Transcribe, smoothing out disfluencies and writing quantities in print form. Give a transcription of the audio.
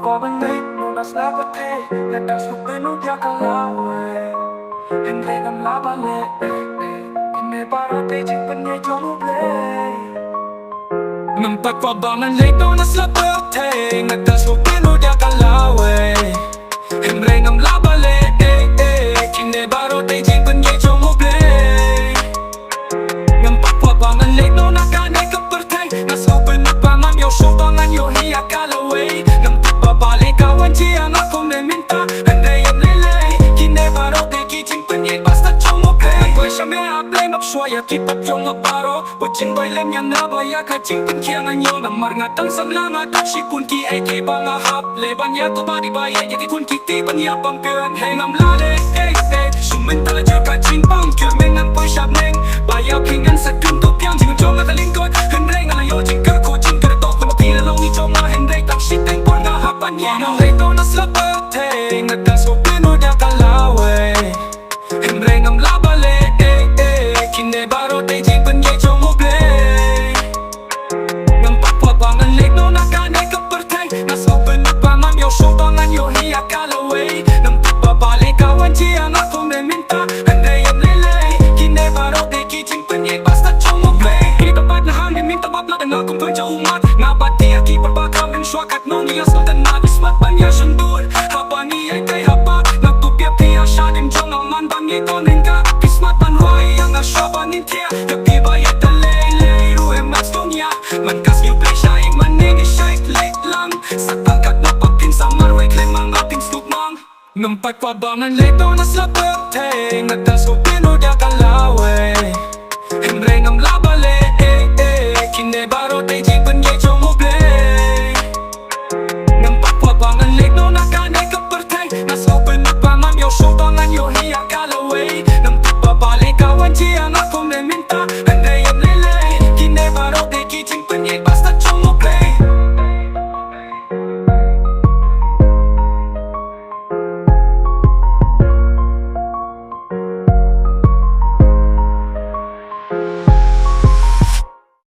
Qua bên Leit nas lapate Letas supenu dia kalawe Hendre ngam labale Kine parate jing penye jomu play Nampak qua bangan Leit nas lapate Letas supenu dia kalawe Hendre ngam labale Kine parate jing penye jomu play Nampak qua bangan Leit nas kane kepertai Nas supenu bangan yo subangan yo hiya kalawe Yang aku meminta Andai yang lelai Kine baru deki jing penyek Basta cuma play Gue syame aplay Map suaya kipat yung nabaro Bujin boy lem yang nabaya Kajing penkiangan yung namar Ngatang sanlangat Si kun ki ay ki banga hap Leban ya to badi baye Yaki kun ki tiban ya pangkiran Hey ngam lale Sumental aja kajing pangkir Mengang boy syab neng Bayaw kingan sa tuntup yang Jing jong nga kalingkot Hendray nga layo jing kerko Jing keretok Pila long ni jong nga Hendray tak siteng Pon nga hapan ya nas lapate Nagdas ko pino dia kalawe Hendre ngam labale Kine baro tay jing penye jong mo play Ngam papabangan Leit no nakane kepertay Nas open bangan yo subangan yo hiya kalawe Nam papabalik kawan yang aku meminta Hendre yang lelay Kine baro tay jing penye basta jong mo play Kita pat na hangin minta babla dan aku penja umat Ngapat dia ki perbakam dan swakat no niya so dan nabis mat panya sundur Habani ay kay haba Nagtupiap tiya siya din jong aman bangi ko nengka Kismat panway ang asyabanin tiya Dapi bayat dalay Ruhe mats dunya Mankas yung play siya imanegi siya Leit lang Sa tangkat na pagkin sa marway Claim ang ating stugmang Nampak pabangan Leit nas lapate Nagdas ko pino dia kalawe